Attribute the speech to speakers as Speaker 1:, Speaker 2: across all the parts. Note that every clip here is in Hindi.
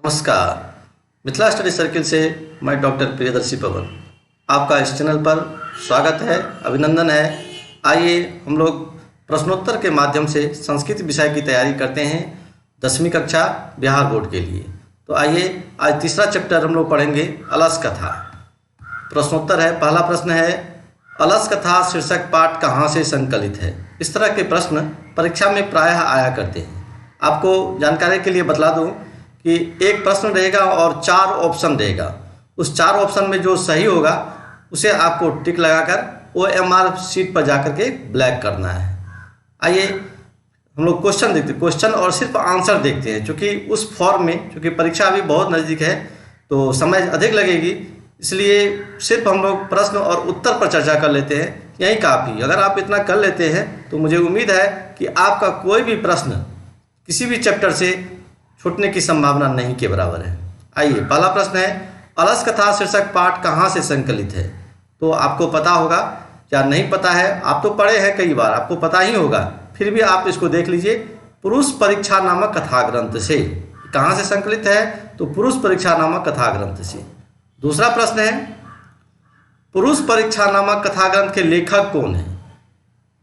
Speaker 1: नमस्कार। मिथिला स्टडी सर्किल से मैं डॉक्टर प्रियदर्शी पवन आपका इस चैनल पर स्वागत है, अभिनंदन है। आइए हम लोग प्रश्नोत्तर के माध्यम से संस्कृत विषय की तैयारी करते हैं 10वीं कक्षा बिहार बोर्ड के लिए। तो आइए आज तीसरा चैप्टर हम लोग पढ़ेंगे अलस कथा। प्रश्नोत्तर है, पहला प्रश्न है अलस कथा शीर्षक पाठ कहाँ से संकलित है। इस तरह के प्रश्न परीक्षा में प्रायः आया करते हैं। आपको जानकारी के लिए बतला दूँ कि एक प्रश्न रहेगा और 4 ऑप्शन रहेगा। उस 4 ऑप्शन में जो सही होगा उसे आपको टिक लगाकर OMR शीट पर जाकर के ब्लैक करना है। आइए हम लोग क्वेश्चन देखते हैं, क्वेश्चन और सिर्फ आंसर देखते हैं। क्योंकि उस फॉर्म में, क्योंकि परीक्षा अभी बहुत नज़दीक है तो समय अधिक लगेगी, इसलिए सिर्फ हम लोग प्रश्न और उत्तर पर चर्चा कर लेते हैं, यही काफ़ी। अगर आप इतना कर लेते हैं तो मुझे उम्मीद है कि आपका कोई भी प्रश्न किसी भी चैप्टर से छूटने की संभावना नहीं के बराबर है। आइए पहला प्रश्न है अलस कथा शीर्षक पाठ कहाँ से संकलित है। तो आपको पता होगा या नहीं पता है, आप तो पढ़े हैं कई बार, आपको पता ही होगा, फिर भी आप इसको देख लीजिए। पुरुष परीक्षा नामक कथा ग्रंथ से। कहाँ से संकलित है? तो पुरुष परीक्षा नामक कथा ग्रंथ से। दूसरा प्रश्न है पुरुष परीक्षा नामक कथा ग्रंथ के लेखक कौन है।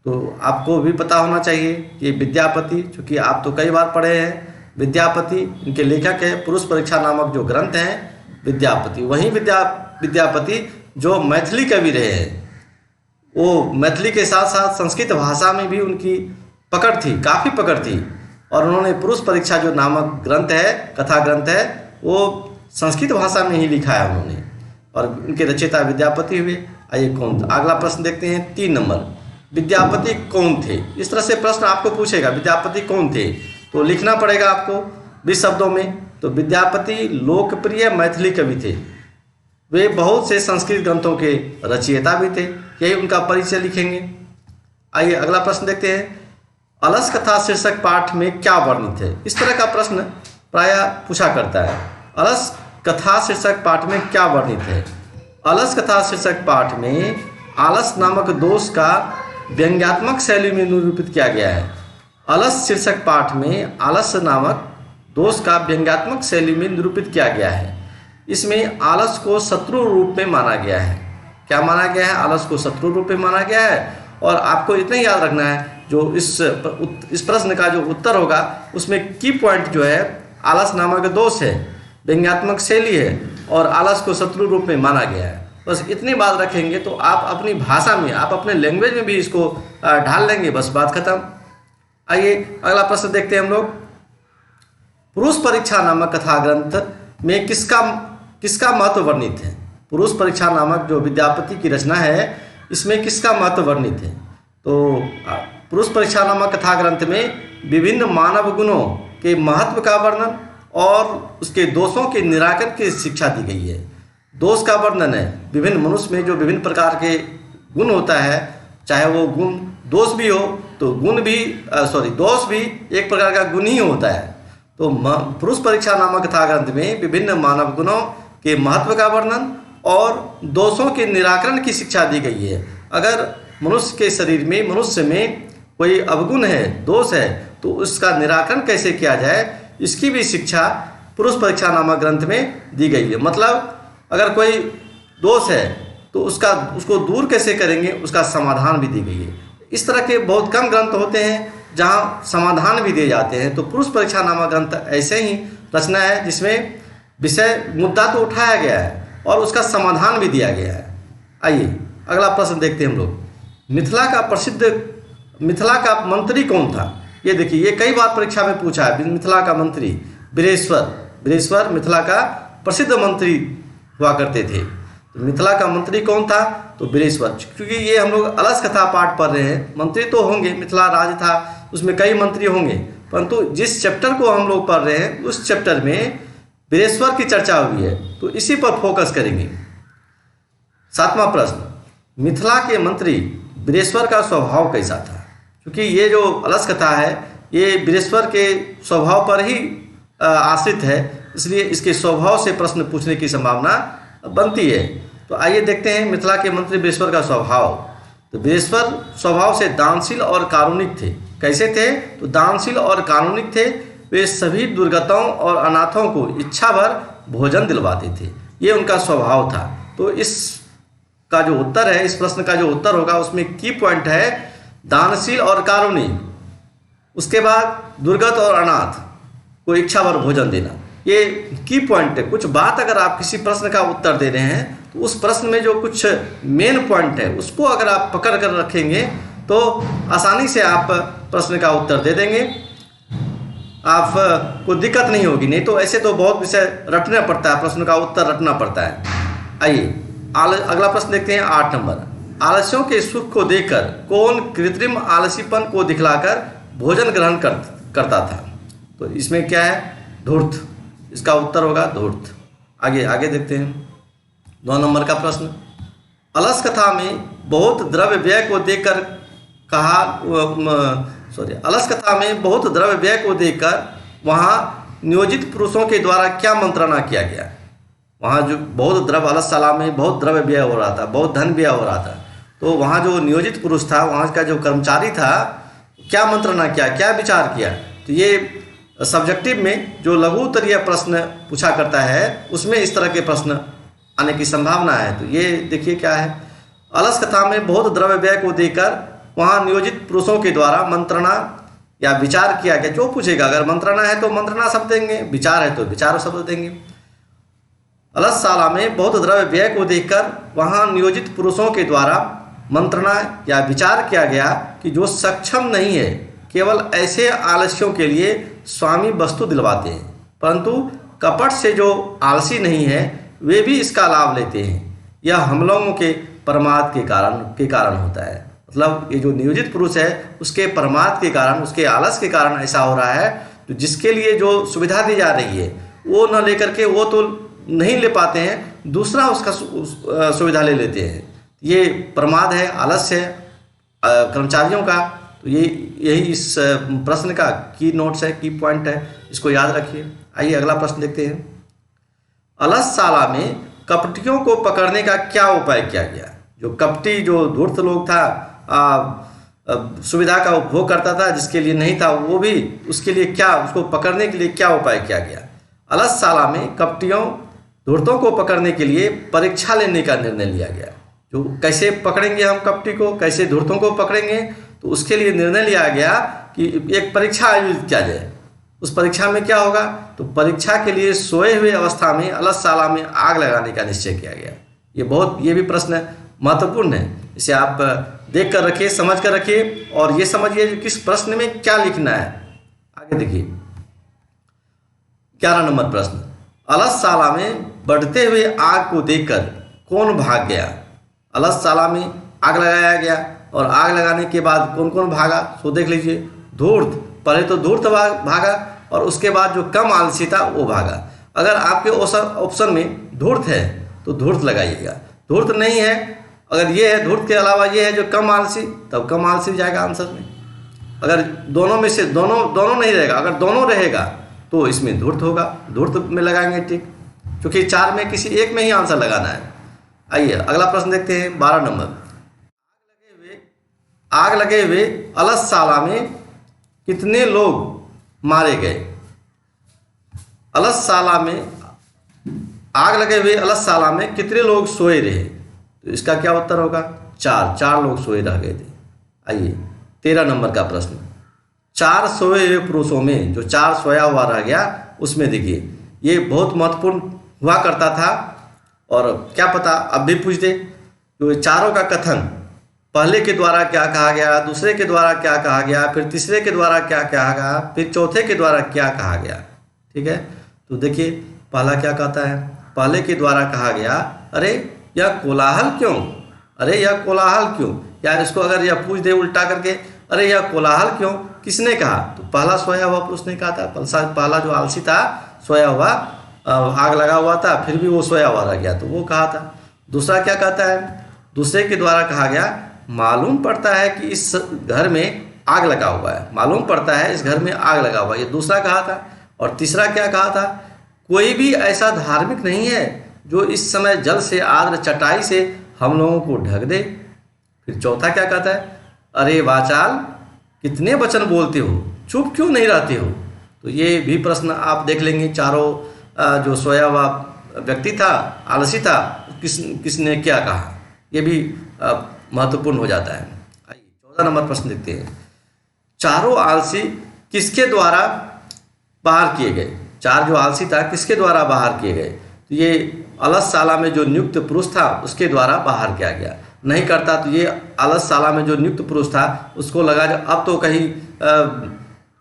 Speaker 1: तो आपको भी पता होना चाहिए, ये विद्यापति, चूँकि आप तो कई बार पढ़े हैं। विद्यापति इनके लेखक है। पुरुष परीक्षा नामक जो ग्रंथ हैं विद्यापति, वहीं विद्यापति जो मैथिली कवि रहे हैं, वो मैथिली के साथ साथ संस्कृत भाषा में भी उनकी पकड़ थी, काफ़ी पकड़ थी। और उन्होंने पुरुष परीक्षा जो नामक ग्रंथ है, कथा ग्रंथ है, वो संस्कृत भाषा में ही लिखा है उन्होंने, और उनके रचयिता विद्यापति हुए। आइए कौन था? अगला प्रश्न देखते हैं 3 नंबर, विद्यापति कौन थे। इस तरह से प्रश्न आपको पूछेगा विद्यापति कौन थे, तो लिखना पड़ेगा आपको 20 शब्दों में। तो विद्यापति लोकप्रिय मैथिली कवि थे। वे बहुत से संस्कृत ग्रंथों के रचयिता भी थे, यही उनका परिचय लिखेंगे। आइए अगला प्रश्न देखते हैं अलस कथा शीर्षक पाठ में क्या वर्णित है। इस तरह का प्रश्न प्रायः पूछा करता है। अलस कथा शीर्षक पाठ में क्या वर्णित है। अलस कथा शीर्षक पाठ में आलस नामक दोष का व्यंग्यात्मक शैली में निरूपित किया गया है। अलस शीर्षक पाठ में आलस नामक दोष का व्यंग्यात्मक शैली में निरूपित किया गया है। इसमें आलस को शत्रु रूप में माना गया है। क्या माना गया है? आलस को शत्रु रूप में माना गया है। और आपको इतना ही याद रखना है, जो इस प्रश्न का जो उत्तर होगा उसमें की पॉइंट जो है आलस नामक दोष है, व्यंग्यात्मक शैली है, और आलस को शत्रु रूप में माना गया है। बस इतनी बात रखेंगे तो आप अपनी भाषा में, आप अपने लैंग्वेज में भी इसको ढाल लेंगे, बस बात खत्म। आइए अगला प्रश्न देखते हैं हम लोग। पुरुष परीक्षा नामक कथा ग्रंथ में किसका महत्व वर्णित है। पुरुष परीक्षा नामक जो विद्यापति की रचना है, इसमें किसका महत्व वर्णित है। तो पुरुष परीक्षा नामक कथा ग्रंथ में विभिन्न मानव गुणों के महत्व का वर्णन और उसके दोषों के निराकरण की शिक्षा दी गई है। दोष का वर्णन है, विभिन्न मनुष्य में जो विभिन्न प्रकार के गुण होता है, चाहे वो गुण दोष भी हो तो दोष भी एक प्रकार का गुण ही होता है। तो पुरुष परीक्षा नामक कथा ग्रंथ में विभिन्न मानव गुणों के महत्व का वर्णन और दोषों के निराकरण की शिक्षा दी गई है। अगर मनुष्य के शरीर में, मनुष्य में कोई अवगुण है, दोष है, तो उसका निराकरण कैसे किया जाए, इसकी भी शिक्षा पुरुष परीक्षा नामक ग्रंथ में दी गई है। मतलब अगर कोई दोष है तो उसको दूर कैसे करेंगे, उसका समाधान भी दी गई है। इस तरह के बहुत कम ग्रंथ होते हैं जहाँ समाधान भी दिए जाते हैं। तो पुरुष परीक्षा नामक ग्रंथ ऐसे ही रचना है जिसमें विषय मुद्दा तो उठाया गया है और उसका समाधान भी दिया गया है। आइए अगला प्रश्न देखते हैं हम लोग। मिथिला का मंत्री कौन था। ये देखिए, ये कई बार परीक्षा में पूछा है। मिथिला का मंत्री वीरेश्वर मिथिला का प्रसिद्ध मंत्री हुआ करते थे। तो मिथिला का मंत्री कौन था? तो वीरेश्वर। क्योंकि ये हम लोग अलस कथा पाठ पढ़ रहे हैं, मंत्री तो होंगे, मिथिला राज्य था, उसमें कई मंत्री होंगे, परंतु जिस चैप्टर को हम लोग पढ़ रहे हैं उस चैप्टर में वीरेश्वर की चर्चा हुई है, तो इसी पर फोकस करेंगे। 7वां प्रश्न, मिथिला के मंत्री वीरेश्वर का स्वभाव कैसा था। क्योंकि ये जो अलस कथा है ये वीरेश्वर के स्वभाव पर ही आश्रित है, इसलिए इसके स्वभाव से प्रश्न पूछने की संभावना बनती है। तो आइए देखते हैं मिथिला के मंत्री वीरेश्वर का स्वभाव। तो वीरेश्वर स्वभाव से दानशील और कारुणिक थे। कैसे थे? तो दानशील और कारुणिक थे। वे सभी दुर्गतों और अनाथों को इच्छा भर भोजन दिलवाते थे। ये उनका स्वभाव था। तो इस का जो उत्तर है, इस प्रश्न का जो उत्तर होगा, उसमें की पॉइंट है दानशील और कारुणी, उसके बाद दुर्गत और अनाथ को इच्छा भर भोजन देना, ये की पॉइंट है। कुछ बात अगर आप किसी प्रश्न का उत्तर दे रहे हैं तो उस प्रश्न में जो कुछ मेन पॉइंट है उसको अगर आप पकड़ कर रखेंगे तो आसानी से आप प्रश्न का उत्तर दे देंगे, आपको दिक्कत नहीं होगी। नहीं तो ऐसे तो बहुत विषय रटना पड़ता है, प्रश्न का उत्तर रटना पड़ता है। आइए अगला प्रश्न देखते हैं, 8 नंबर। आलस्यों के सुख को देखकर कौन कृत्रिम आलसीपन को दिखलाकर भोजन ग्रहण करता था? तो इसमें क्या है? धूर्त। इसका उत्तर होगा धूर्त। आगे देखते हैं 9 नंबर का प्रश्न। अलस कथा में बहुत द्रव्य व्यय को देखकर अलस कथा में बहुत द्रव्य व्यय को देखकर वहाँ नियोजित पुरुषों के द्वारा क्या मंत्रणा किया गया? वहाँ जो बहुत द्रव्य, अलसशाला में बहुत द्रव्य व्यय हो रहा था, बहुत धन व्यय हो रहा था, तो वहाँ जो नियोजित पुरुष था, वहाँ का जो कर्मचारी था, क्या मंत्रणा किया, क्या विचार किया? तो ये सब्जेक्टिव में जो लघु उत्तरीय प्रश्न पूछा करता है उसमें इस तरह के प्रश्न आने की संभावना है। तो ये देखिए क्या है, अलस कथा में बहुत द्रव्य व्यय को देखकर वहाँ नियोजित पुरुषों के द्वारा मंत्रणा या विचार किया गया। जो पूछेगा, अगर मंत्रणा है तो मंत्रणा शब्द देंगे, विचार है तो विचार शब्द देंगे। अलसशाला में बहुत द्रव्य व्यय को देखकर वहाँ नियोजित पुरुषों के द्वारा मंत्रणा या विचार किया गया कि जो सक्षम नहीं है, केवल ऐसे आलस्यों के लिए स्वामी वस्तु दिलवाते हैं, परंतु कपट से जो आलसी नहीं है वे भी इसका लाभ लेते हैं। यह हम लोगों के प्रमाद के कारण होता है। मतलब ये जो नियोजित पुरुष है उसके प्रमाद के कारण, उसके आलस के कारण ऐसा हो रहा है। तो जिसके लिए जो सुविधा दी जा रही है वो न लेकर के वो तो नहीं ले पाते हैं, दूसरा उसका सुविधा ले लेते हैं। ये प्रमाद है, आलस्य है कर्मचारियों का। तो यही इस प्रश्न का की नोट्स है, की पॉइंट है, इसको याद रखिए। आइए अगला प्रश्न देखते हैं। अलसशाला में कपटियों को पकड़ने का क्या उपाय किया गया? जो कपटी, जो धूर्त लोग था, सुविधा का उपभोग करता था, जिसके लिए नहीं था वो भी, उसके लिए क्या, उसको पकड़ने के लिए क्या उपाय किया गया? अलसशाला में कपटियों, धूर्तों को पकड़ने के लिए परीक्षा लेने का निर्णय लिया गया। जो कैसे पकड़ेंगे हम कपटी को, कैसे धूर्तों को पकड़ेंगे, तो उसके लिए निर्णय लिया गया कि एक परीक्षा आयोजित किया जाए। उस परीक्षा में क्या होगा? तो परीक्षा के लिए सोए हुए अवस्था में अलसशाला में आग लगाने का निश्चय किया गया। ये भी प्रश्न महत्वपूर्ण है, इसे आप देख कर रखिए, समझ कर रखिए और ये समझिए कि किस प्रश्न में क्या लिखना है। आगे देखिए 11 नंबर प्रश्न। अलसशाला में बढ़ते हुए आग को देखकर कौन भाग गया? अलसशाला में आग लगाया गया और आग लगाने के बाद कौन कौन भागा? तो देख लीजिए, धूर्त, पहले तो धूर्त भागा और उसके बाद जो कम आलसी था वो भागा। अगर आपके ऑप्शन में धूर्त है तो धूर्त लगाइएगा, धूर्त नहीं है, अगर ये है धूर्त के अलावा ये है जो कम आलसी, तब कम आलसी जाएगा आंसर में। अगर दोनों में से दोनों नहीं रहेगा, अगर दोनों रहेगा तो इसमें धूर्त होगा, धूर्त में लगाएंगे टिक, क्योंकि 4 में किसी एक में ही आंसर लगाना है। आइए अगला प्रश्न देखते हैं 12 नंबर। आग लगे हुए अलसशाला में कितने लोग मारे गए? अलसशाला में आग लगे हुए अलसशाला में कितने लोग सोए रहे? तो इसका क्या उत्तर होगा? 4 लोग सोए रह गए थे। आइए 13 नंबर का प्रश्न। 4 सोए हुए पुरुषों में जो 4 सोया हुआ रह गया, उसमें देखिए ये बहुत महत्वपूर्ण हुआ करता था और क्या पता अब भी पूछ दे। तो चारों का कथन, पहले के द्वारा क्या कहा गया, दूसरे के द्वारा क्या कहा गया, फिर तीसरे के द्वारा क्या कहा गया, फिर चौथे के द्वारा क्या कहा गया। ठीक है, तो देखिए पहला क्या कहता है? पहले के द्वारा कहा गया, अरे यह कोलाहल क्यों, अरे यह कोलाहल क्यों। यार इसको अगर यह पूछ दे उल्टा करके, अरे यह कोलाहल क्यों, किसने कहा? तो पहला सोया हुआ पुरुष ने कहा था। पहला जो आलसी था, सोया हुआ, आग लगा हुआ था, फिर भी वो सोया हुआ रह गया, तो वो कहा था। दूसरा क्या कहता है? दूसरे के द्वारा कहा गया, मालूम पड़ता है कि इस घर में आग लगा हुआ है, मालूम पड़ता है इस घर में आग लगा हुआ है, ये दूसरा कहा था। और तीसरा क्या कहा था? कोई भी ऐसा धार्मिक नहीं है जो इस समय जल से आर्द्र चटाई से हम लोगों को ढक दे। फिर चौथा क्या कहता है? अरे वाचाल, कितने वचन बोलते हो, चुप क्यों नहीं रहते हो। तो ये भी प्रश्न आप देख लेंगे। चारों जो सोया हुआ व्यक्ति था, आलसी था, किसने क्या कहा, ये भी महत्वपूर्ण हो जाता है। आइए 14 नंबर प्रश्न देखते हैं। चारों आलसी किसके द्वारा बाहर किए गए? चार जो आलसी था किसके द्वारा बाहर किए गए? तो ये अलसशाला में जो नियुक्त पुरुष था उसके द्वारा बाहर किया गया। नहीं करता तो ये अलसशाला में जो नियुक्त पुरुष था उसको लगा अब तो कहीं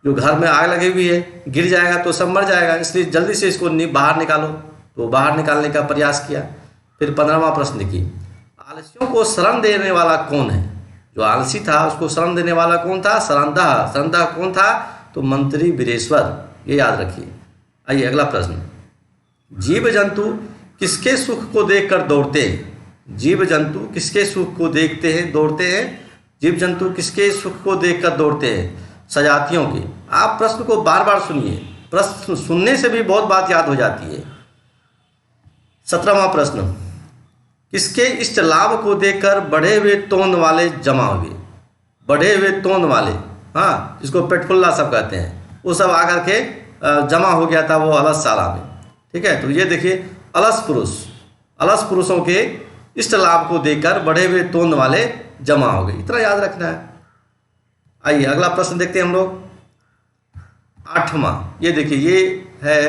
Speaker 1: जो घर में आग लगी हुई है, गिर जाएगा तो सब मर जाएगा, इसलिए जल्दी से इसको बाहर निकालो। तो बाहर निकालने का प्रयास किया। फिर 15वां प्रश्न देखिए। आलसियों को शरण देने वाला कौन है? जो आलसी था उसको शरण देने वाला कौन था? शरणदाह कौन था? तो मंत्री वीरेश्वर, ये याद रखिए। आइए अगला प्रश्न। जीव जंतु किसके सुख को देखकर दौड़ते हैं? जीव जंतु किसके सुख को देखते हैं, दौड़ते हैं? जीव जंतु किसके सुख को देखकर दौड़ते हैं? सजातियों के। आप प्रश्न को बार बार सुनिए, प्रश्न सुनने से भी बहुत बात याद हो जाती है। 17वां प्रश्न। किसके इष्ट लाभ को देखकर बढ़े हुए तोंद वाले जमा हुए? बढ़े हुए तोंद वाले, हाँ, जिसको पेटफुल्ला सब कहते हैं, वो सब आकर के जमा हो गया था वो अलसशाला में। ठीक है, तो ये देखिए अलस पुरुषों के इष्ट लाभ को देखकर बढ़े हुए तोंद वाले जमा हो गए। इतना याद रखना है। आइए अगला प्रश्न देखते हैं हम लोग। 8वां, ये देखिए, ये है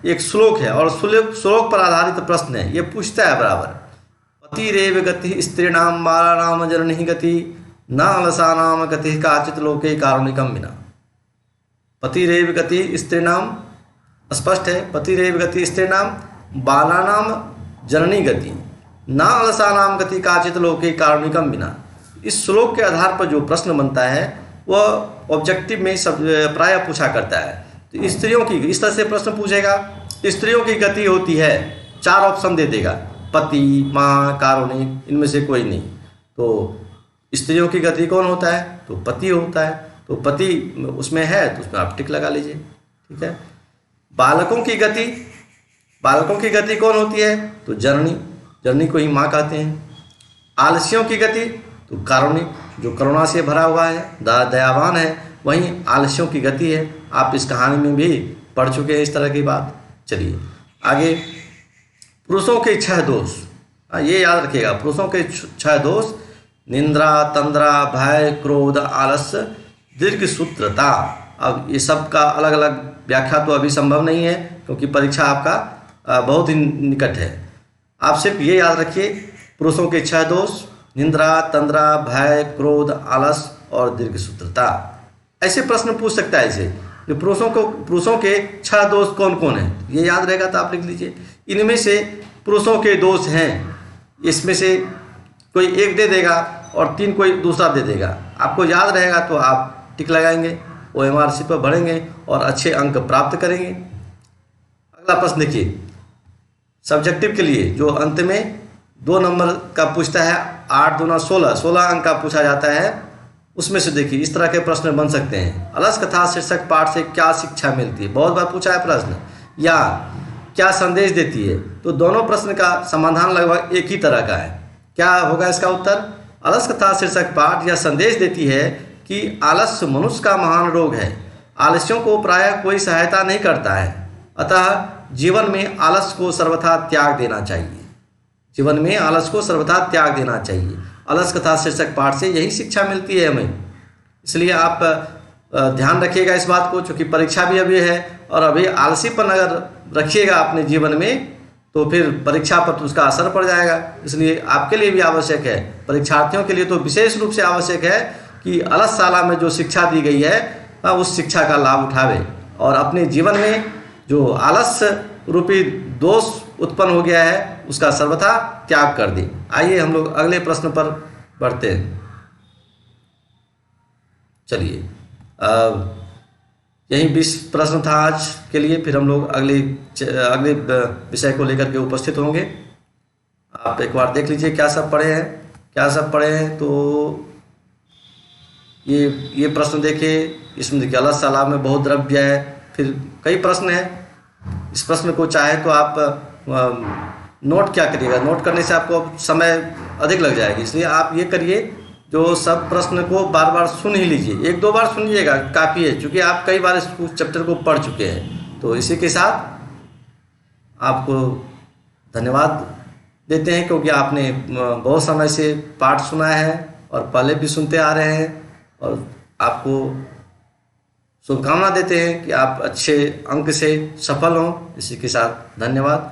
Speaker 1: एक श्लोक है और श्लोक पर आधारित प्रश्न है। ये पूछता है बराबर। पतिरेव गति स्त्रीणाम बालानाम जननी गति न अलसानाम गति काचित लोके कारुणिकम विना। पतिरेव गति स्त्रीणाम, स्पष्ट है, पतिरेव गति स्त्रीणाम बालानाम जननी गति न अलसानाम गति काचित लोके कारुणिकम विना। इस श्लोक के आधार पर जो प्रश्न बनता है वह ऑब्जेक्टिव में सब प्राय पूछा करता है। तो स्त्रियों की, इस तरह से प्रश्न पूछेगा, स्त्रियों की गति होती है, 4 ऑप्शन दे देगा, पति, माँ, कारुणिक, इनमें से कोई नहीं। तो स्त्रियों की गति कौन होता है? तो पति होता है। तो पति उसमें है तो उसमें आप टिक लगा लीजिए। ठीक है। बालकों की गति कौन होती है? तो जननी को ही माँ कहते हैं। आलसियों की गति तो कारुणिक, जो करुणा से भरा हुआ है, दयावान है, वहीं आलस्यों की गति है। आप इस कहानी में भी पढ़ चुके हैं इस तरह की बात। चलिए आगे। पुरुषों के 6 दोष, ये याद रखिएगा। पुरुषों के 6 दोष: निंद्रा, तंद्रा, भय, क्रोध, आलस्य, दीर्घसूत्रता। अब ये सब का अलग अलग व्याख्या तो अभी संभव नहीं है क्योंकि परीक्षा आपका बहुत ही निकट है। आप सिर्फ ये याद रखिए, पुरुषों के 6 दोष: निंद्रा, तंद्रा, भय, क्रोध, आलस और दीर्घसूत्रता। ऐसे प्रश्न पूछ सकता है इसे। जो पुरुषों के 6 दोष कौन कौन है, ये याद रहेगा तो आप लिख लीजिए। इनमें से पुरुषों के दोष हैं, इसमें से कोई एक दे देगा और 3 कोई दूसरा दे देगा। आपको याद रहेगा तो आप टिक लगाएंगे, OMR शीट पर भरेंगे और अच्छे अंक प्राप्त करेंगे। अगला प्रश्न देखिए, सब्जेक्टिव के लिए जो अंत में 2 नंबर का पूछता है, 8 दूना 16 अंक का पूछा जाता है। उसमें से देखिए इस तरह के प्रश्न बन सकते हैं। अलस कथा शीर्षक पाठ से क्या शिक्षा मिलती है? बहुत बार पूछा है प्रश्न। या क्या संदेश देती है? तो दोनों प्रश्न का समाधान लगभग एक ही तरह का है। क्या होगा इसका उत्तर? अलस कथा शीर्षक पाठ यह संदेश देती है कि आलस्य मनुष्य का महान रोग है। आलस्यों को प्रायः कोई सहायता नहीं करता है, अतः जीवन में आलस्य को सर्वथा त्याग देना चाहिए। जीवन में आलस्य को सर्वथा त्याग देना चाहिए। अलस कथा शीर्षक पाठ से यही शिक्षा मिलती है हमें। इसलिए आप ध्यान रखिएगा इस बात को, चूँकि परीक्षा भी अभी है और अभी आलसीपन अगर रखिएगा अपने जीवन में तो फिर परीक्षा पर तो उसका असर पड़ जाएगा। इसलिए आपके लिए भी आवश्यक है, परीक्षार्थियों के लिए तो विशेष रूप से आवश्यक है कि अलसशाला में जो शिक्षा दी गई है उस शिक्षा का लाभ उठावे और अपने जीवन में जो आलस्य रूपी दोष उत्पन्न हो गया है उसका सर्वथा त्याग कर दे। आइए हम लोग अगले प्रश्न पर बढ़ते हैं। चलिए, यही 20 प्रश्न था आज के लिए। फिर हम लोग अगले विषय को लेकर के उपस्थित होंगे। आप एक बार देख लीजिए क्या सब पढ़े हैं। तो ये प्रश्न देखिए, इसमें देखिए अलसशाला में बहुत द्रव्य है। फिर कई प्रश्न हैं। इस प्रश्न को चाहे तो आप नोट क्या करिएगा, नोट करने से आपको समय अधिक लग जाएगी। इसलिए आप ये करिए जो सब प्रश्न को बार बार सुन ही लीजिए, एक दो बार सुनिएगा काफ़ी है, क्योंकि आप कई बार इस चैप्टर को पढ़ चुके हैं। तो इसी के साथ आपको धन्यवाद देते हैं, क्योंकि आपने बहुत समय से पाठ सुना है और पहले भी सुनते आ रहे हैं, और आपको शुभकामना देते हैं कि आप अच्छे अंक से सफल हों। इसी के साथ धन्यवाद।